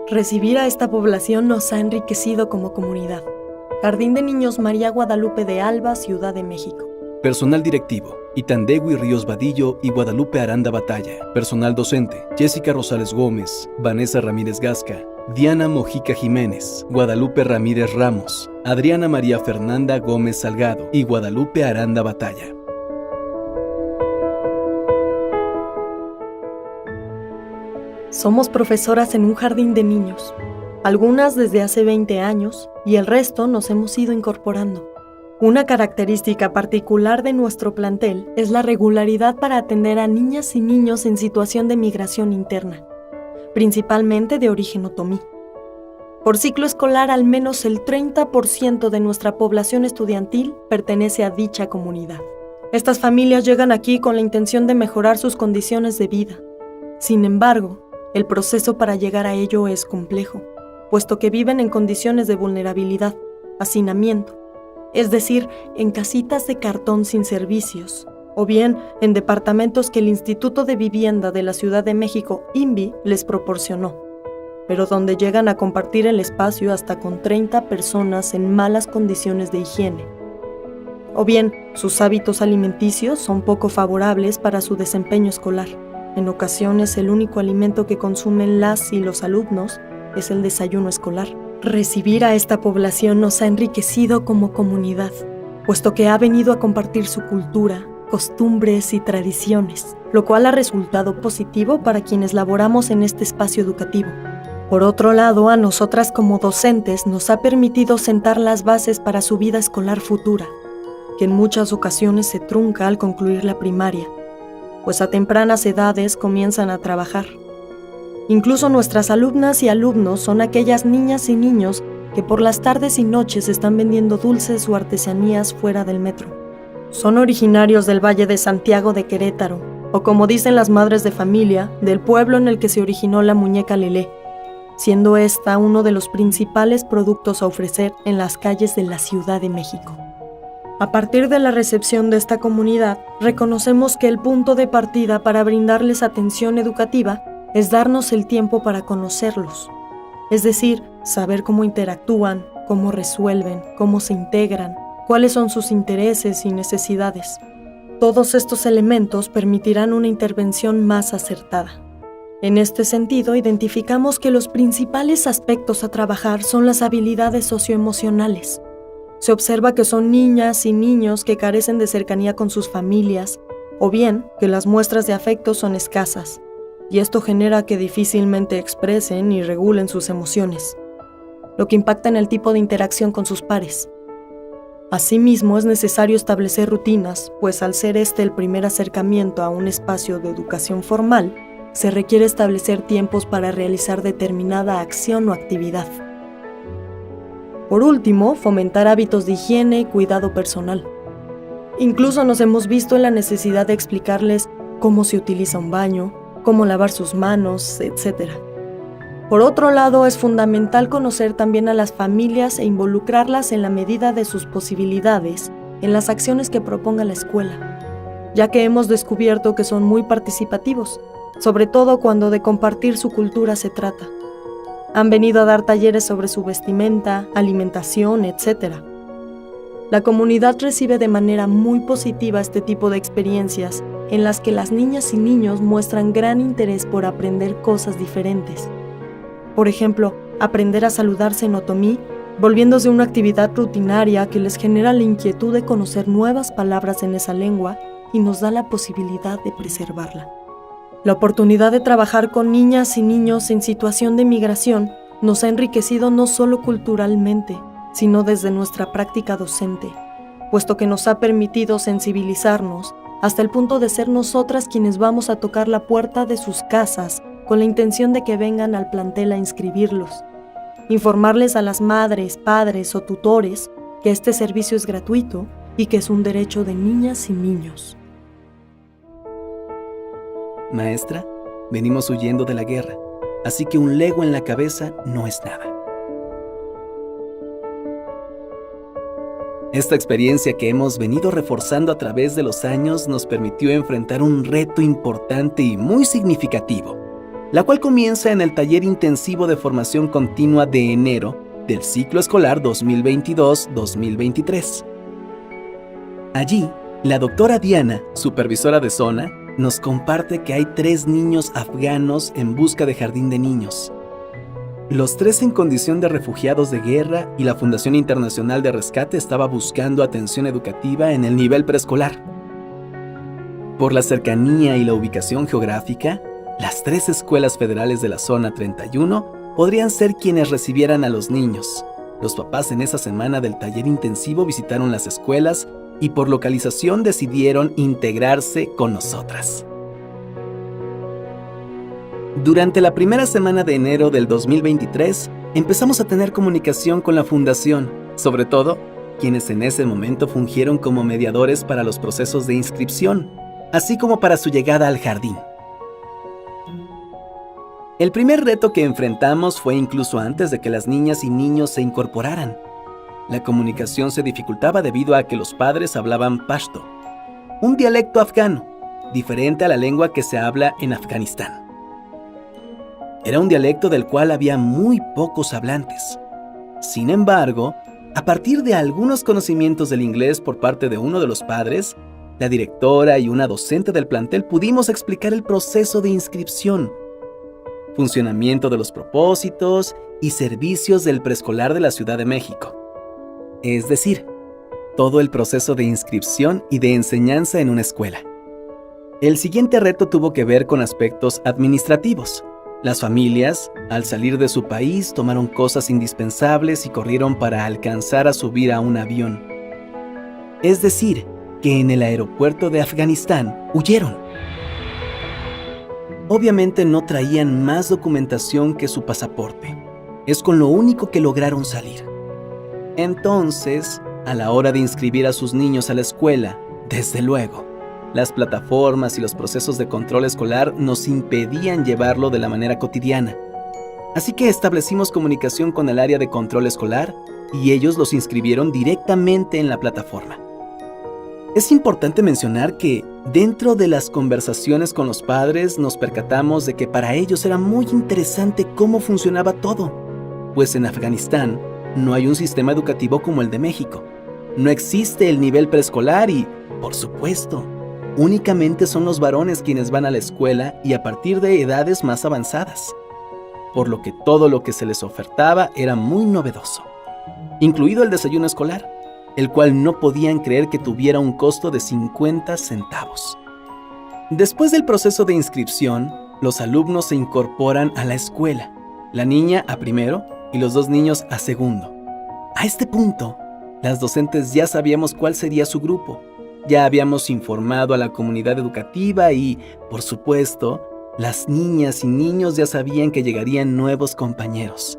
Recibir a esta población nos ha enriquecido como comunidad. Jardín de Niños María Guadalupe de Alba, Ciudad de México. Personal directivo: Itandegui Ríos Vadillo y Guadalupe Aranda Batalla. Personal docente: Jessica Rosales Gómez, Vanessa Ramírez Gasca, Diana Mojica Jiménez, Guadalupe Ramírez Ramos, Adriana María Fernanda Gómez Salgado y Guadalupe Aranda Batalla. Somos profesoras en un jardín de niños, algunas desde hace 20 años y el resto nos hemos ido incorporando. Una característica particular de nuestro plantel es la regularidad para atender a niñas y niños en situación de migración interna, principalmente de origen otomí. Por ciclo escolar, al menos el 30% de nuestra población estudiantil pertenece a dicha comunidad. Estas familias llegan aquí con la intención de mejorar sus condiciones de vida. Sin embargo, el proceso para llegar a ello es complejo, puesto que viven en condiciones de vulnerabilidad, hacinamiento, es decir, en casitas de cartón sin servicios, o bien en departamentos que el Instituto de Vivienda de la Ciudad de México, INVI, les proporcionó, pero donde llegan a compartir el espacio hasta con 30 personas en malas condiciones de higiene. O bien, sus hábitos alimenticios son poco favorables para su desempeño escolar. En ocasiones, el único alimento que consumen las y los alumnos es el desayuno escolar. Recibir a esta población nos ha enriquecido como comunidad, puesto que ha venido a compartir su cultura, costumbres y tradiciones, lo cual ha resultado positivo para quienes laboramos en este espacio educativo. Por otro lado, a nosotras como docentes nos ha permitido sentar las bases para su vida escolar futura, que en muchas ocasiones se trunca al concluir la primaria, pues a tempranas edades comienzan a trabajar. Incluso nuestras alumnas y alumnos son aquellas niñas y niños que por las tardes y noches están vendiendo dulces o artesanías fuera del metro. Son originarios del Valle de Santiago de Querétaro, o como dicen las madres de familia, del pueblo en el que se originó la muñeca Lelé, siendo esta uno de los principales productos a ofrecer en las calles de la Ciudad de México. A partir de la recepción de esta comunidad, reconocemos que el punto de partida para brindarles atención educativa es darnos el tiempo para conocerlos, es decir, saber cómo interactúan, cómo resuelven, cómo se integran, cuáles son sus intereses y necesidades. Todos estos elementos permitirán una intervención más acertada. En este sentido, identificamos que los principales aspectos a trabajar son las habilidades socioemocionales. Se observa que son niñas y niños que carecen de cercanía con sus familias, o bien que las muestras de afecto son escasas, y esto genera que difícilmente expresen y regulen sus emociones, lo que impacta en el tipo de interacción con sus pares. Asimismo, es necesario establecer rutinas, pues al ser este el primer acercamiento a un espacio de educación formal, se requiere establecer tiempos para realizar determinada acción o actividad. Por último, fomentar hábitos de higiene y cuidado personal. Incluso nos hemos visto en la necesidad de explicarles cómo se utiliza un baño, cómo lavar sus manos, etc. Por otro lado, es fundamental conocer también a las familias e involucrarlas en la medida de sus posibilidades en las acciones que proponga la escuela, ya que hemos descubierto que son muy participativos, sobre todo cuando de compartir su cultura se trata. Han venido a dar talleres sobre su vestimenta, alimentación, etc. La comunidad recibe de manera muy positiva este tipo de experiencias en las que las niñas y niños muestran gran interés por aprender cosas diferentes. Por ejemplo, aprender a saludarse en otomí, volviéndose una actividad rutinaria que les genera la inquietud de conocer nuevas palabras en esa lengua y nos da la posibilidad de preservarla. La oportunidad de trabajar con niñas y niños en situación de migración nos ha enriquecido no solo culturalmente, sino desde nuestra práctica docente, puesto que nos ha permitido sensibilizarnos hasta el punto de ser nosotras quienes vamos a tocar la puerta de sus casas con la intención de que vengan al plantel a inscribirlos, informarles a las madres, padres o tutores que este servicio es gratuito y que es un derecho de niñas y niños. Maestra, venimos huyendo de la guerra, así que un Lego en la cabeza no es nada. Esta experiencia que hemos venido reforzando a través de los años nos permitió enfrentar un reto importante y muy significativo: la cual comienza en el taller intensivo de formación continua de enero del ciclo escolar 2022-2023. Allí, la doctora Diana, supervisora de zona, nos comparte que hay 3 niños afganos en busca de jardín de niños. Los 3 en condición de refugiados de guerra, y la Fundación Internacional de Rescate estaba buscando atención educativa en el nivel preescolar. Por la cercanía y la ubicación geográfica, las 3 escuelas federales de la zona 31 podrían ser quienes recibieran a los niños. Los papás en esa semana del taller intensivo visitaron las escuelas y por localización decidieron integrarse con nosotras. Durante la primera semana de enero del 2023, empezamos a tener comunicación con la fundación, sobre todo quienes en ese momento fungieron como mediadores para los procesos de inscripción, así como para su llegada al jardín. El primer reto que enfrentamos fue incluso antes de que las niñas y niños se incorporaran. La comunicación se dificultaba debido a que los padres hablaban pashto, un dialecto afgano, diferente a la lengua que se habla en Afganistán. Era un dialecto del cual había muy pocos hablantes. Sin embargo, a partir de algunos conocimientos del inglés por parte de uno de los padres, la directora y una docente del plantel pudimos explicar el proceso de inscripción, funcionamiento de los propósitos y servicios del preescolar de la Ciudad de México. Es decir, todo el proceso de inscripción y de enseñanza en una escuela. El siguiente reto tuvo que ver con aspectos administrativos. Las familias, al salir de su país, tomaron cosas indispensables y corrieron para alcanzar a subir a un avión. Es decir, que en el aeropuerto de Afganistán huyeron. Obviamente no traían más documentación que su pasaporte. Es con lo único que lograron salir. Entonces, a la hora de inscribir a sus niños a la escuela, desde luego, las plataformas y los procesos de control escolar nos impedían llevarlo de la manera cotidiana. Así que establecimos comunicación con el área de control escolar y ellos los inscribieron directamente en la plataforma. Es importante mencionar que dentro de las conversaciones con los padres nos percatamos de que para ellos era muy interesante cómo funcionaba todo, pues en Afganistán no hay un sistema educativo como el de México. No existe el nivel preescolar y, por supuesto, únicamente son los varones quienes van a la escuela y a partir de edades más avanzadas, por lo que todo lo que se les ofertaba era muy novedoso, incluido el desayuno escolar, el cual no podían creer que tuviera un costo de 50 centavos. Después del proceso de inscripción, los alumnos se incorporan a la escuela, la niña a primero y los 2 niños a segundo. A este punto, las docentes ya sabíamos cuál sería su grupo, ya habíamos informado a la comunidad educativa y, por supuesto, las niñas y niños ya sabían que llegarían nuevos compañeros.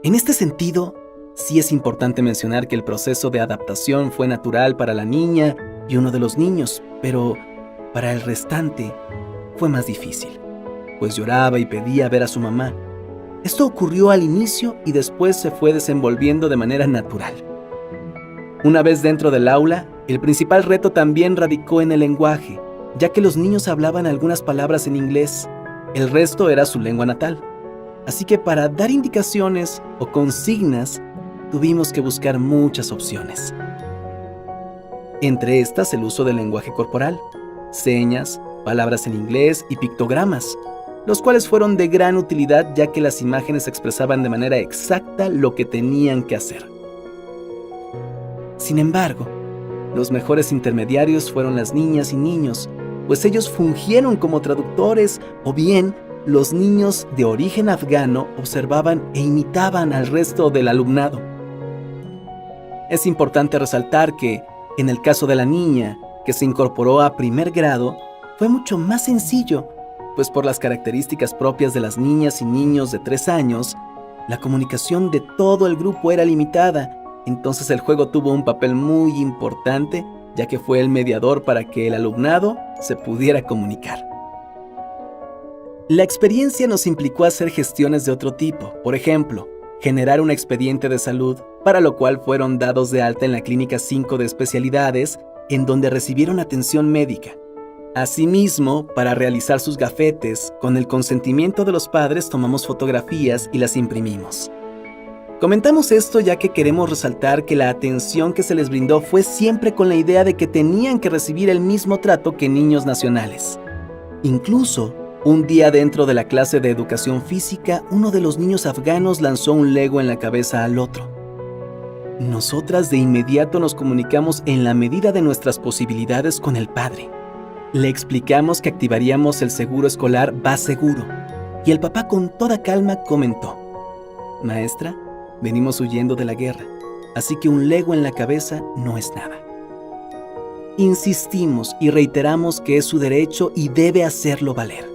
En este sentido, sí es importante mencionar que el proceso de adaptación fue natural para la niña y uno de los niños, pero para el restante fue más difícil, pues lloraba y pedía ver a su mamá. Esto ocurrió al inicio y después se fue desenvolviendo de manera natural. Una vez dentro del aula, el principal reto también radicó en el lenguaje, ya que los niños hablaban algunas palabras en inglés, el resto era su lengua natal. Así que para dar indicaciones o consignas, tuvimos que buscar muchas opciones. Entre estas, el uso del lenguaje corporal, señas, palabras en inglés y pictogramas, los cuales fueron de gran utilidad ya que las imágenes expresaban de manera exacta lo que tenían que hacer. Sin embargo, los mejores intermediarios fueron las niñas y niños, pues ellos fungieron como traductores o bien los niños de origen afgano observaban e imitaban al resto del alumnado. Es importante resaltar que, en el caso de la niña, que se incorporó a primer grado, fue mucho más sencillo, pues por las características propias de las niñas y niños de 3 años, la comunicación de todo el grupo era limitada, entonces el juego tuvo un papel muy importante, ya que fue el mediador para que el alumnado se pudiera comunicar. La experiencia nos implicó hacer gestiones de otro tipo, por ejemplo, generar un expediente de salud, para lo cual fueron dados de alta en la Clínica 5 de Especialidades, en donde recibieron atención médica. Asimismo, para realizar sus gafetes, con el consentimiento de los padres tomamos fotografías y las imprimimos. Comentamos esto ya que queremos resaltar que la atención que se les brindó fue siempre con la idea de que tenían que recibir el mismo trato que niños nacionales. Incluso, un día dentro de la clase de educación física, uno de los niños afganos lanzó un Lego en la cabeza al otro. Nosotras de inmediato nos comunicamos en la medida de nuestras posibilidades con el padre. Le explicamos que activaríamos el seguro escolar Va Seguro, y el papá con toda calma comentó: «Maestra, venimos huyendo de la guerra, así que un Lego en la cabeza no es nada». Insistimos y reiteramos que es su derecho y debe hacerlo valer.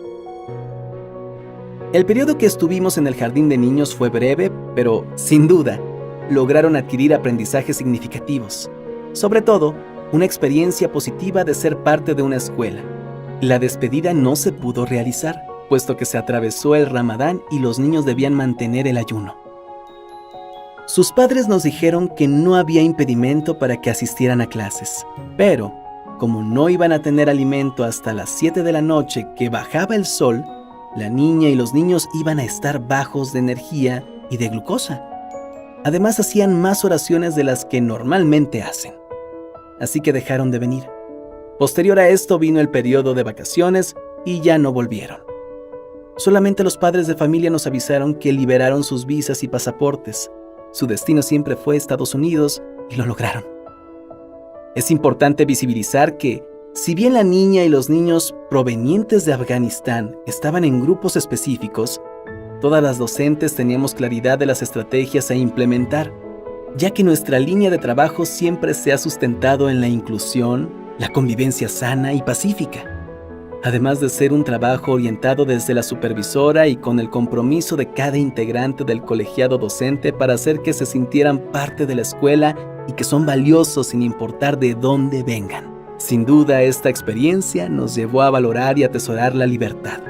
El periodo que estuvimos en el jardín de niños fue breve, pero, sin duda, lograron adquirir aprendizajes significativos. Sobre todo, una experiencia positiva de ser parte de una escuela. La despedida no se pudo realizar, puesto que se atravesó el Ramadán y los niños debían mantener el ayuno. Sus padres nos dijeron que no había impedimento para que asistieran a clases, pero, como no iban a tener alimento hasta las 7 de la noche que bajaba el sol, la niña y los niños iban a estar bajos de energía y de glucosa. Además, hacían más oraciones de las que normalmente hacen. Así que dejaron de venir. Posterior a esto vino el periodo de vacaciones y ya no volvieron. Solamente los padres de familia nos avisaron que liberaron sus visas y pasaportes. Su destino siempre fue Estados Unidos y lo lograron. Es importante visibilizar que, si bien la niña y los niños provenientes de Afganistán estaban en grupos específicos, todas las docentes teníamos claridad de las estrategias a implementar, ya que nuestra línea de trabajo siempre se ha sustentado en la inclusión, la convivencia sana y pacífica, además de ser un trabajo orientado desde la supervisora y con el compromiso de cada integrante del colegiado docente para hacer que se sintieran parte de la escuela y que son valiosos sin importar de dónde vengan. Sin duda, esta experiencia nos llevó a valorar y atesorar la libertad,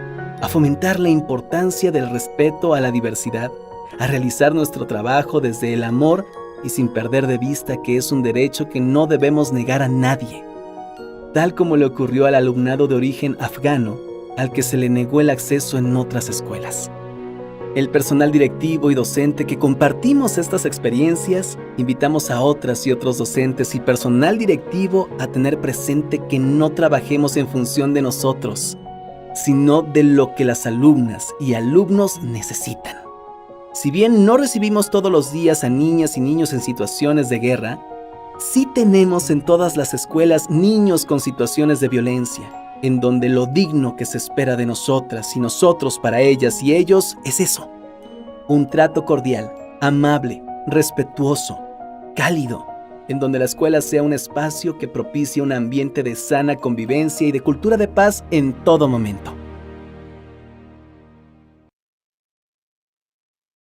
a fomentar la importancia del respeto a la diversidad, a realizar nuestro trabajo desde el amor y sin perder de vista que es un derecho que no debemos negar a nadie, tal como le ocurrió al alumnado de origen afgano, al que se le negó el acceso en otras escuelas. El personal directivo y docente que compartimos estas experiencias, invitamos a otras y otros docentes y personal directivo a tener presente que no trabajemos en función de nosotros, sino de lo que las alumnas y alumnos necesitan. Si bien no recibimos todos los días a niñas y niños en situaciones de guerra, sí tenemos en todas las escuelas niños con situaciones de violencia, en donde lo digno que se espera de nosotras y nosotros para ellas y ellos es eso: un trato cordial, amable, respetuoso, cálido, en donde la escuela sea un espacio que propicie un ambiente de sana convivencia y de cultura de paz en todo momento.